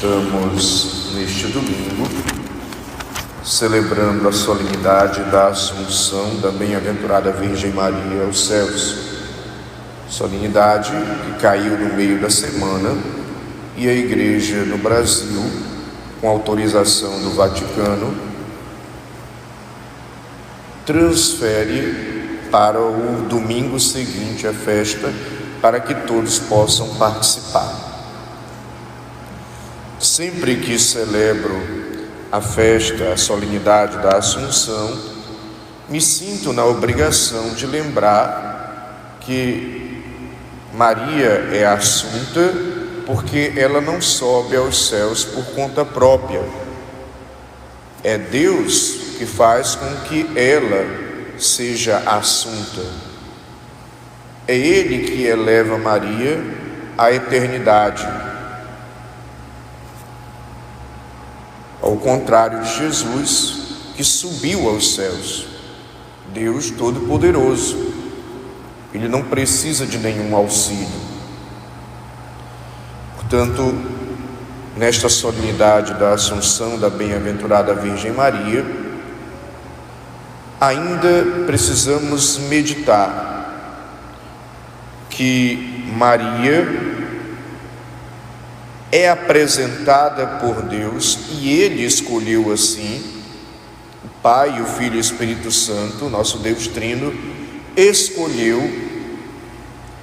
Estamos neste domingo celebrando a solenidade da Assunção da Bem-aventurada Virgem Maria aos céus. Solenidade que caiu no meio da semana e a Igreja no Brasil, com autorização do Vaticano, transfere para o domingo seguinte à festa, para que todos possam participar. Sempre que celebro a festa, a solenidade da Assunção, me sinto na obrigação de lembrar que Maria é assunta porque ela não sobe aos céus por conta própria. É Deus que faz com que ela seja assunta. É Ele que eleva Maria à eternidade. Ao contrário de Jesus, que subiu aos céus. Deus Todo-Poderoso. Ele não precisa de nenhum auxílio. Portanto, nesta solenidade da Assunção da Bem-aventurada Virgem Maria, ainda precisamos meditar que Maria é apresentada por Deus e Ele escolheu assim, o Pai, o Filho e o Espírito Santo, nosso Deus Trino, escolheu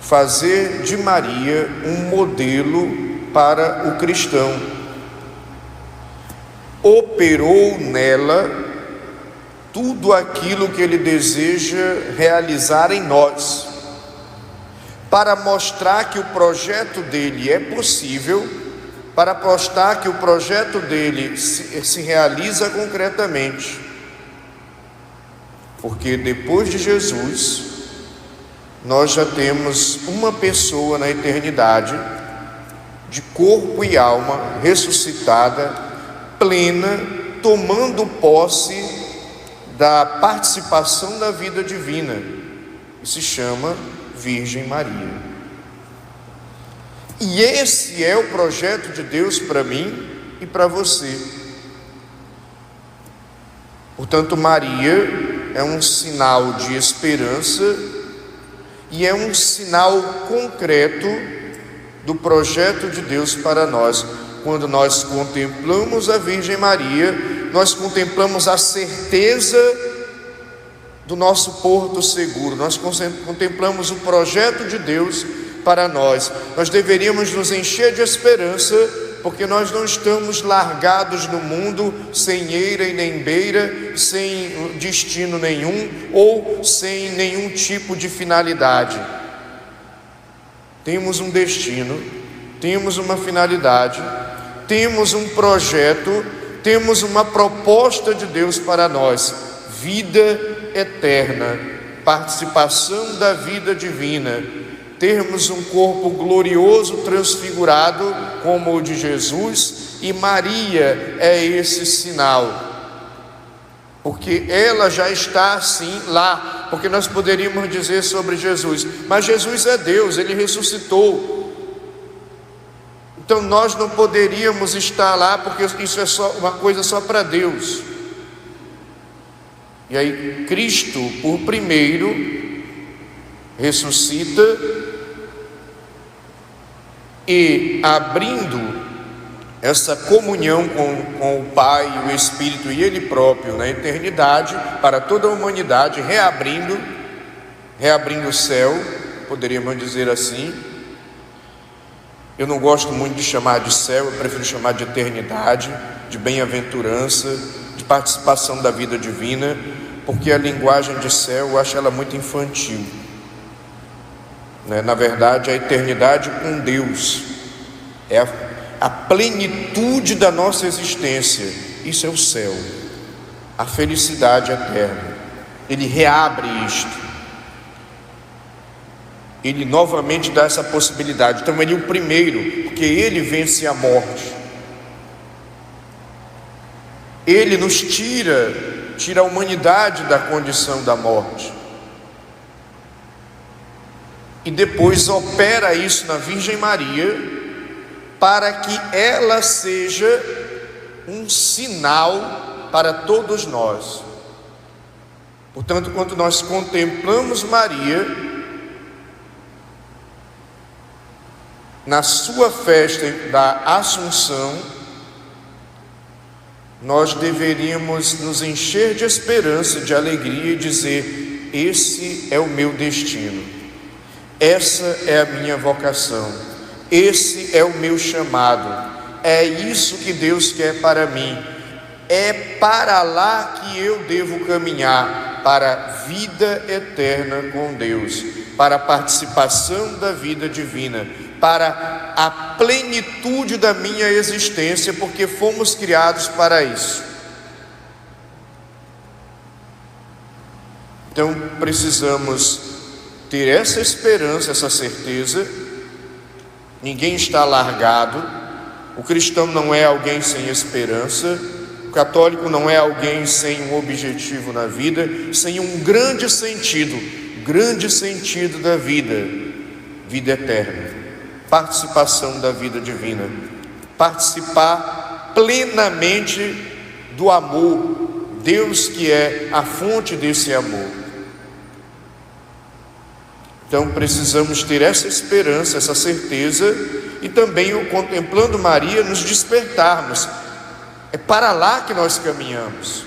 fazer de Maria um modelo para o cristão. Operou nela tudo aquilo que Ele deseja realizar em nós, para mostrar que o projeto dele é possível, para mostrar que o projeto dele se realiza concretamente. Porque depois de Jesus, nós já temos uma pessoa na eternidade, de corpo e alma, ressuscitada, plena, tomando posse da participação da vida divina, que se chama Virgem Maria. E esse é o projeto de Deus para mim e para você. Portanto, Maria é um sinal de esperança e é um sinal concreto do projeto de Deus para nós. Quando nós contemplamos a Virgem Maria, nós contemplamos a certeza do nosso porto seguro, nós contemplamos o projeto de Deus para nós. Nós deveríamos nos encher de esperança, porque nós não estamos largados no mundo sem eira e nem beira, sem destino nenhum ou sem nenhum tipo de finalidade. Temos um destino, temos uma finalidade, temos um projeto, temos uma proposta de Deus para nós: vida eterna, participação da vida divina, termos um corpo glorioso transfigurado como o de Jesus, e Maria é esse sinal, porque ela já está assim lá. Porque nós poderíamos dizer sobre Jesus: mas Jesus é Deus, Ele ressuscitou, então nós não poderíamos estar lá, porque isso é só uma coisa só para Deus. E aí Cristo, por primeiro, ressuscita, e abrindo essa comunhão com o Pai e o Espírito e Ele próprio na eternidade, para toda a humanidade, reabrindo o céu, poderíamos dizer assim. Eu não gosto muito de chamar de céu, eu prefiro chamar de eternidade, de bem-aventurança, de participação da vida divina, porque a linguagem de céu eu acho ela muito infantil. Na verdade, a eternidade com Deus é a plenitude da nossa existência. Isso é o céu, a felicidade eterna. Ele reabre isto, Ele novamente dá essa possibilidade. Então Ele é o primeiro, porque Ele vence a morte. Ele nos tira a humanidade da condição da morte. E depois opera isso na Virgem Maria, para que ela seja um sinal para todos nós. Portanto, quando nós contemplamos Maria na sua festa da Assunção, nós deveríamos nos encher de esperança, de alegria e dizer: esse é o meu destino, essa é a minha vocação, esse é o meu chamado, é isso que Deus quer para mim, é para lá que eu devo caminhar, para a vida eterna com Deus, para a participação da vida divina, para a plenitude da minha existência, porque fomos criados para isso. Então precisamos ter essa esperança, essa certeza. Ninguém está largado. O cristão não é alguém sem esperança. O católico não é alguém sem um objetivo na vida, sem um grande sentido da vida, vida eterna, participação da vida divina, participar plenamente do amor, Deus que é a fonte desse amor. Então precisamos ter essa esperança, essa certeza, e também, contemplando Maria, nos despertarmos. É para lá que nós caminhamos,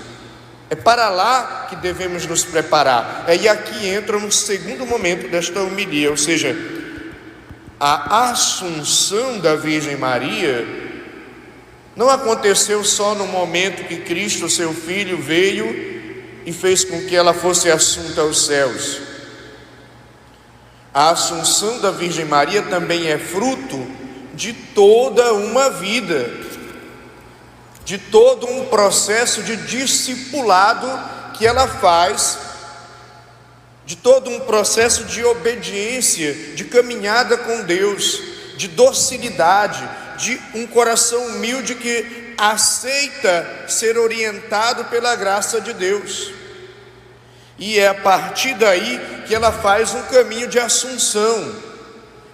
é para lá que devemos nos preparar. E aqui entra um segundo momento desta homilia, ou seja, a Assunção da Virgem Maria não aconteceu só no momento que Cristo, seu Filho, veio e fez com que ela fosse assunta aos céus. A Assunção da Virgem Maria também é fruto de toda uma vida, de todo um processo de discipulado que ela faz, de todo um processo de obediência, de caminhada com Deus, de docilidade, de um coração humilde que aceita ser orientado pela graça de Deus. E é a partir daí que ela faz um caminho de assunção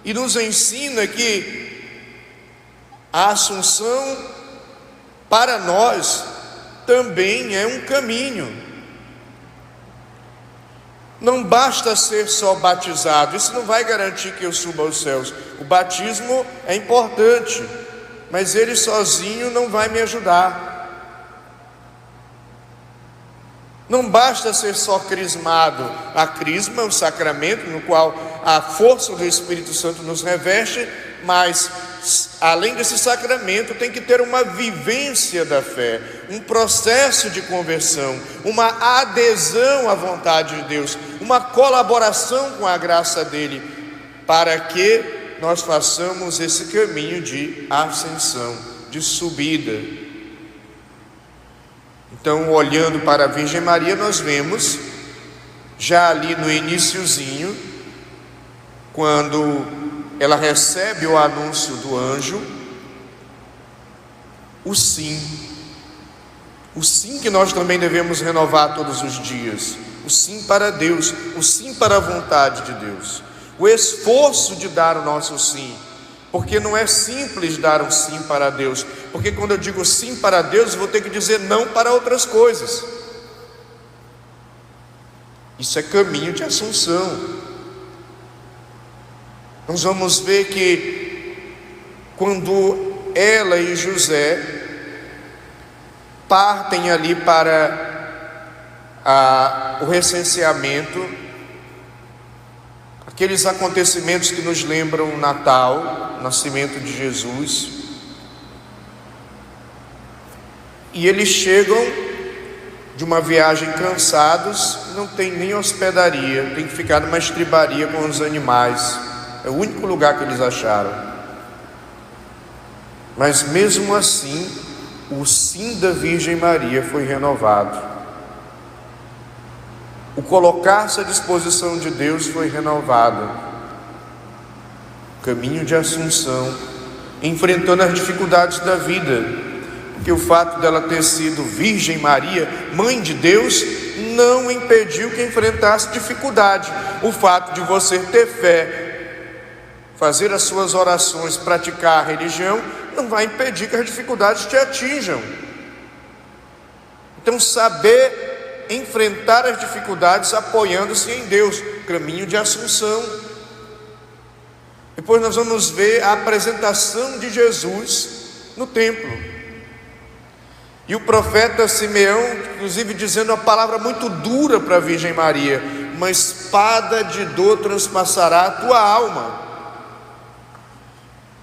e nos ensina que a assunção para nós também é um caminho. Não basta ser só batizado, isso não vai garantir que eu suba aos céus. O batismo é importante, mas ele sozinho não vai me ajudar. Não basta ser só crismado. A crisma é um sacramento no qual a força do Espírito Santo nos reveste, mas além desse sacramento tem que ter uma vivência da fé, um processo de conversão, uma adesão à vontade de Deus, uma colaboração com a graça dele, para que nós façamos esse caminho de ascensão, de subida. Então, olhando para a Virgem Maria, nós vemos já ali no iniciozinho, quando ela recebe o anúncio do anjo, o sim que nós também devemos renovar todos os dias, o sim para Deus, o sim para a vontade de Deus, o esforço de dar o nosso sim, porque não é simples dar um sim para Deus, porque quando eu digo sim para Deus, vou ter que dizer não para outras coisas. Isso é caminho de assunção. Nós vamos ver que quando ela e José partem ali para o recenseamento, aqueles acontecimentos que nos lembram o Natal, o nascimento de Jesus, e eles chegam de uma viagem cansados, não tem nem hospedaria, tem que ficar numa estribaria com os animais. É o único lugar que eles acharam. Mas mesmo assim, o sim da Virgem Maria foi renovado. O colocar-se à disposição de Deus foi renovado. Caminho de assunção, enfrentando as dificuldades da vida, porque o fato dela ter sido Virgem Maria, mãe de Deus, não impediu que enfrentasse dificuldade. O fato de você ter fé fazer as suas orações, praticar a religião, não vai impedir que as dificuldades te atinjam. Então, saber enfrentar as dificuldades apoiando-se em Deus, caminho de assunção. Depois nós vamos ver a apresentação de Jesus no templo. E o profeta Simeão, inclusive, dizendo uma palavra muito dura para a Virgem Maria: uma espada de dor transpassará a tua alma.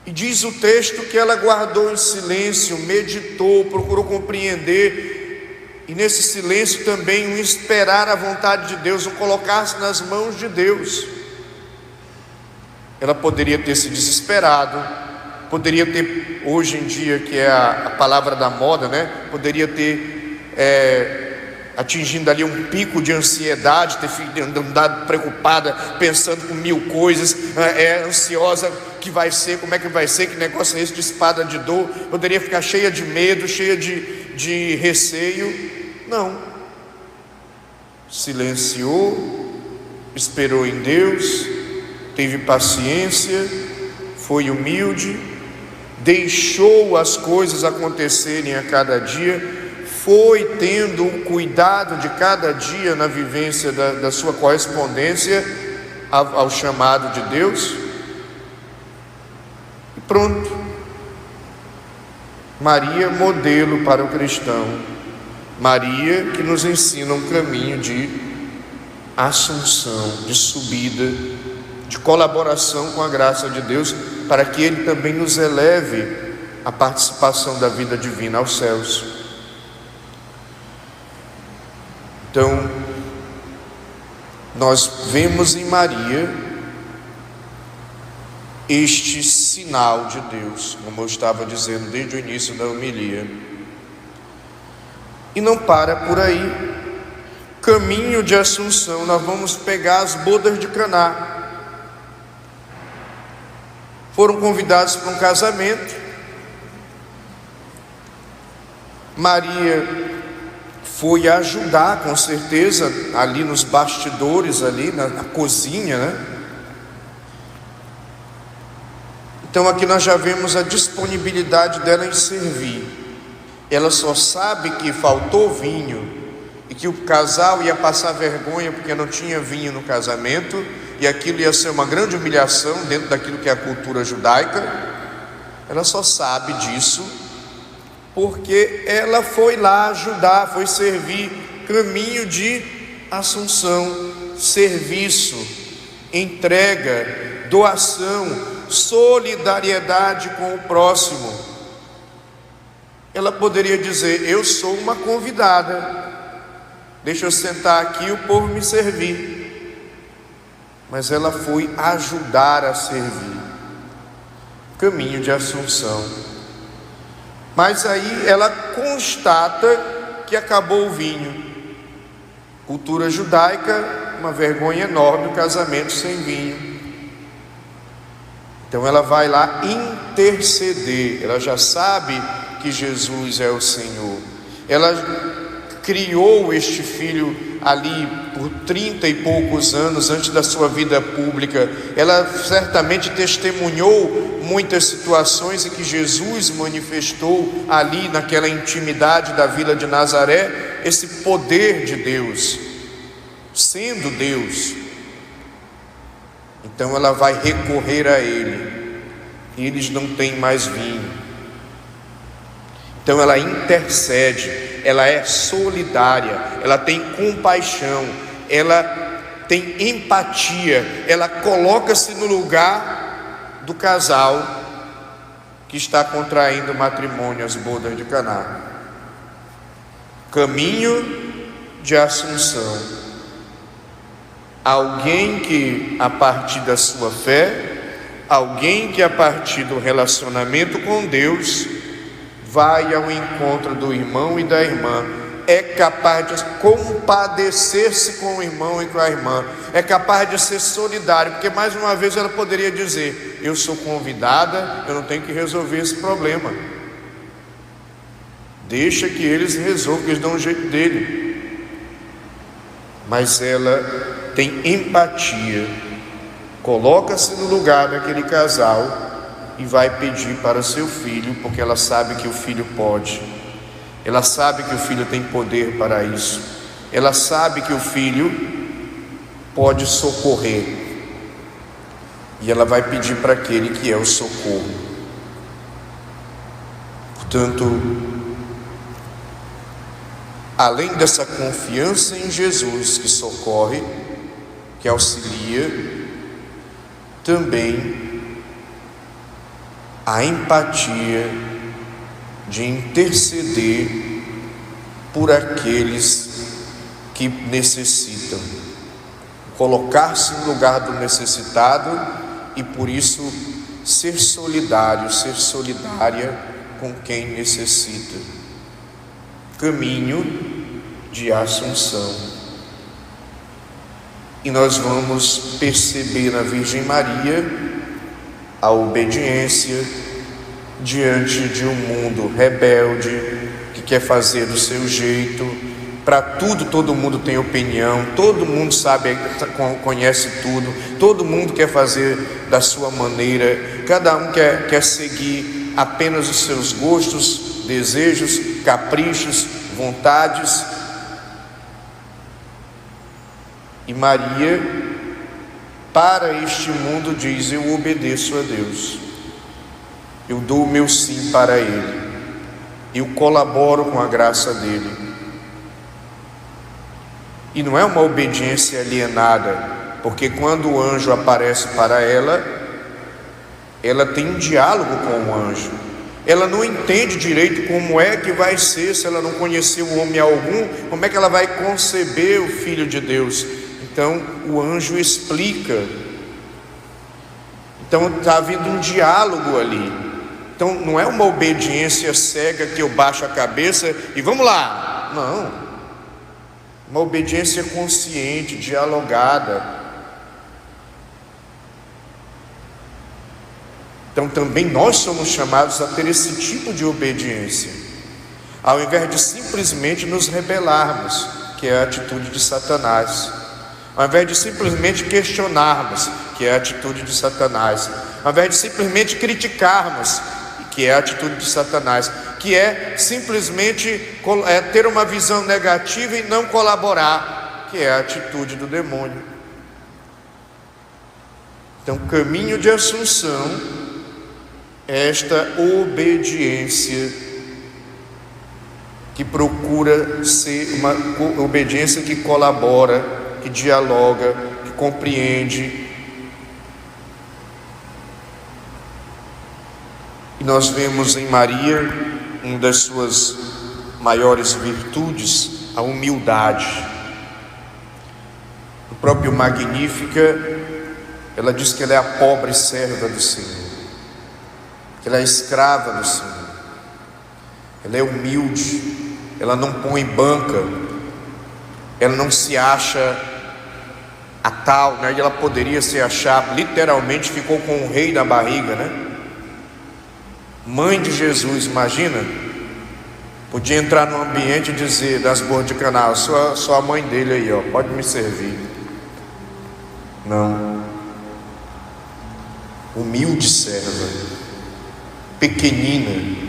E diz o texto que ela guardou em silêncio, meditou, procurou compreender, e nesse silêncio também um esperar a vontade de Deus, um colocar-se nas mãos de Deus. Ela poderia ter se desesperado, poderia ter, hoje em dia, que é a palavra da moda, né? Poderia ter atingindo ali um pico de ansiedade, ter andado preocupada, pensando com mil coisas, ansiosa, que vai ser, como é que vai ser, que negócio é esse de espada de dor? Poderia ficar cheia de medo, cheia de receio. Não, silenciou, esperou em Deus, teve paciência, foi humilde, deixou as coisas acontecerem a cada dia, foi tendo o cuidado de cada dia na vivência da sua correspondência ao chamado de Deus, e pronto. Maria, modelo para o cristão. Maria que nos ensina um caminho de assunção, de subida, de colaboração com a graça de Deus, para que Ele também nos eleve a participação da vida divina aos céus. Então, nós vemos em Maria este sinal de Deus, como eu estava dizendo desde o início da homilia. E não para por aí. Caminho de Assunção, nós vamos pegar as bodas de Caná. Foram convidados para um casamento. Maria foi ajudar, com certeza, ali nos bastidores, ali na cozinha, né? Então aqui nós já vemos a disponibilidade dela em servir. Ela só sabe que faltou vinho e que o casal ia passar vergonha porque não tinha vinho no casamento, e aquilo ia ser uma grande humilhação dentro daquilo que é a cultura judaica. Ela só sabe disso porque ela foi lá ajudar, foi servir. Caminho de assunção, serviço, entrega, doação, solidariedade com o próximo. Ela poderia dizer: eu sou uma convidada, deixa eu sentar aqui e o povo me servir. Mas ela foi ajudar a servir. Caminho de assunção. Mas aí ela constata que acabou o vinho. Cultura judaica, uma vergonha enorme o casamento sem vinho. Então ela vai lá interceder. Ela já sabe que Jesus é o Senhor. Ela criou este filho ali por 30 e poucos anos antes da sua vida pública. Ela certamente testemunhou muitas situações em que Jesus manifestou ali naquela intimidade da vila de Nazaré esse poder de Deus, sendo Deus. Então ela vai recorrer a Ele. Eles não têm mais vinho. Então ela intercede, ela é solidária, ela tem compaixão, ela tem empatia, ela coloca-se no lugar do casal que está contraindo matrimônio, as bodas de Caná. Caminho de assunção. Alguém que a partir da sua fé, alguém que a partir do relacionamento com Deus vai ao encontro do irmão e da irmã, é capaz de compadecer-se com o irmão e com a irmã, é capaz de ser solidário, porque mais uma vez ela poderia dizer: eu sou convidada, eu não tenho que resolver esse problema, deixa que eles resolvam, que eles dão um jeito dele. Mas ela tem empatia, coloca-se no lugar daquele casal e vai pedir para seu filho, porque ela sabe que o filho pode, ela sabe que o filho tem poder para isso, ela sabe que o filho pode socorrer, e ela vai pedir para aquele que é o socorro. Portanto, além dessa confiança em Jesus que socorre, que auxilia, também a empatia de interceder por aqueles que necessitam, colocar-se no lugar do necessitado e por isso ser solidário, ser solidária com quem necessita. Caminho de Assunção. E nós vamos perceber na Virgem Maria a obediência diante de um mundo rebelde que quer fazer do seu jeito. Para tudo todo mundo tem opinião, todo mundo sabe, conhece tudo, todo mundo quer fazer da sua maneira, cada um quer seguir apenas os seus gostos, desejos, caprichos, vontades. E Maria, para este mundo, diz: eu obedeço a Deus, eu dou o meu sim para Ele, eu colaboro com a graça dEle. E não é uma obediência alienada, porque quando o anjo aparece para ela, ela tem um diálogo com o anjo. Ela não entende direito como é que vai ser, se ela não conheceu homem algum, como é que ela vai conceber o Filho de Deus. Então o anjo explica. Então está havendo um diálogo ali. Então não é uma obediência cega que eu baixo a cabeça e vamos lá. Não. Uma obediência consciente, dialogada. Então também nós somos chamados a ter esse tipo de obediência, ao invés de simplesmente nos rebelarmos, que é a atitude de Satanás, ao invés de simplesmente questionarmos, que é a atitude de Satanás, ao invés de simplesmente criticarmos, que é a atitude de Satanás, que é simplesmente ter uma visão negativa e não colaborar, que é a atitude do demônio. Então, caminho de Assunção é esta obediência que procura ser uma obediência que colabora, que dialoga, que compreende. E nós vemos em Maria uma das suas maiores virtudes, a humildade. No próprio Magnífica, ela diz que ela é a pobre serva do Senhor, que ela é escrava do Senhor, ela é humilde, ela não põe banca, ela não se acha a tal, né? E ela poderia se achar, literalmente ficou com o rei na barriga, né? Mãe de Jesus, imagina, podia entrar no ambiente e dizer das boas de Caná: sou a mãe dele aí, ó, pode me servir. Não, humilde serva, pequenina.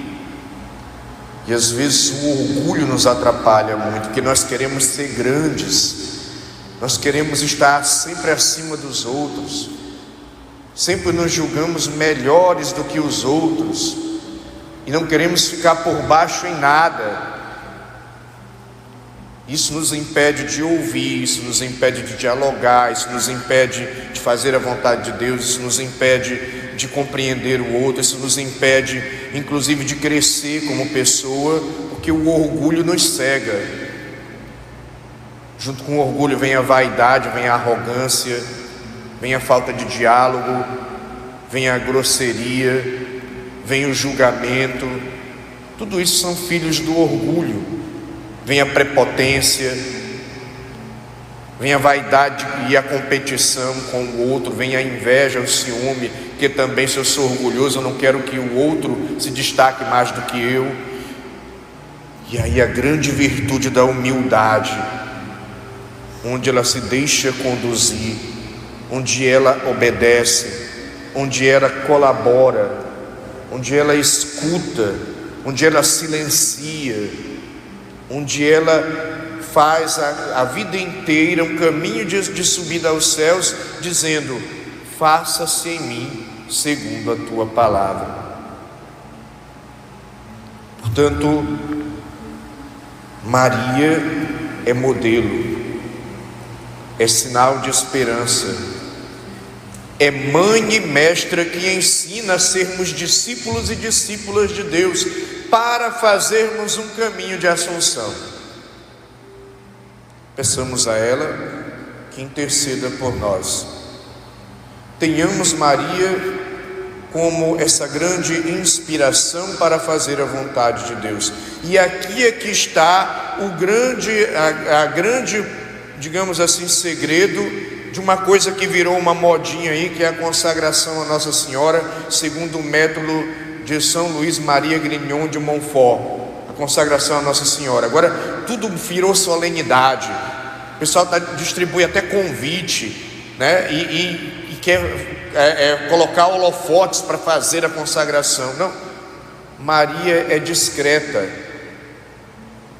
E às vezes o orgulho nos atrapalha muito, porque nós queremos ser grandes, nós queremos estar sempre acima dos outros, sempre nos julgamos melhores do que os outros, e não queremos ficar por baixo em nada. Isso nos impede de ouvir, isso nos impede de dialogar, isso nos impede de fazer a vontade de Deus, isso nos impede de compreender o outro, isso nos impede inclusive de crescer como pessoa, porque o orgulho nos cega. Junto com o orgulho vem a vaidade, vem a arrogância, vem a falta de diálogo, vem a grosseria, vem o julgamento. Tudo isso são filhos do orgulho. Vem a prepotência, vem a vaidade e a competição com o outro, vem a inveja, o ciúme, porque também, se eu sou orgulhoso, eu não quero que o outro se destaque mais do que eu. E aí a grande virtude da humildade, onde ela se deixa conduzir onde ela obedece, onde ela colabora, onde ela escuta, onde ela silencia, onde ela faz a vida inteira um caminho de subida aos céus, dizendo: faça-se em mim segundo a tua palavra. Portanto, Maria é modelo, é sinal de esperança, é mãe e mestra que ensina a sermos discípulos e discípulas de Deus para fazermos um caminho de assunção. Peçamos a ela que interceda por nós. Tenhamos Maria como essa grande inspiração para fazer a vontade de Deus. E aqui é que está o grande, digamos assim, segredo de uma coisa que virou uma modinha aí, que é a consagração a Nossa Senhora, segundo o método de São Luís Maria Grignon de Montfort, a consagração a Nossa Senhora. Agora tudo virou solenidade, o pessoal distribui até convite, né? E quer colocar holofotes para fazer a consagração. Não, Maria é discreta,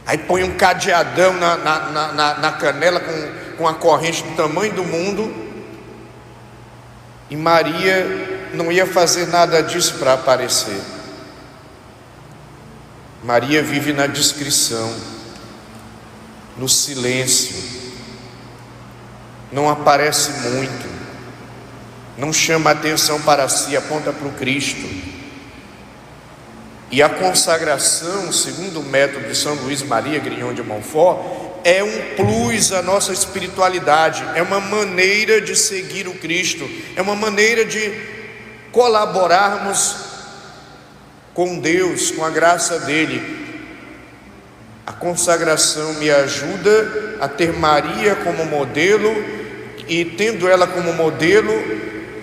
aí põe um cadeadão na canela com a corrente do tamanho do mundo, e Maria não ia fazer nada disso para aparecer. Maria vive na discrição, no silêncio, não aparece muito, não chama atenção para si, aponta para o Cristo. E a consagração, segundo o método de São Luís Maria Grignon de Montfort, é um plus à nossa espiritualidade, é uma maneira de seguir o Cristo, é uma maneira de colaborarmos com Deus, com a graça dele. A consagração me ajuda a ter Maria como modelo, e tendo ela como modelo,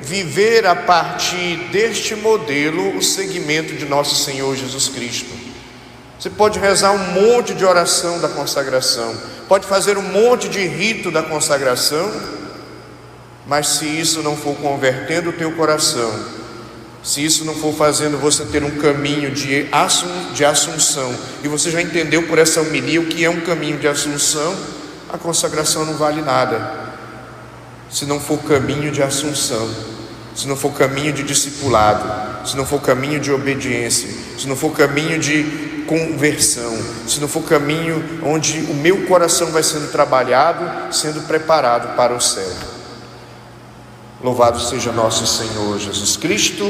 viver a partir deste modelo o seguimento de nosso Senhor Jesus Cristo. Você pode rezar um monte de oração da consagração, pode fazer um monte de rito da consagração, mas se isso não for convertendo o teu coração, se isso não for fazendo você ter um caminho de assunção, e você já entendeu por essa homilia o que é um caminho de assunção, a consagração não vale nada. Se não for caminho de assunção, se não for caminho de discipulado, se não for caminho de obediência, se não for caminho de conversão, se não for caminho onde o meu coração vai sendo trabalhado, sendo preparado para o céu. Louvado seja nosso Senhor Jesus Cristo.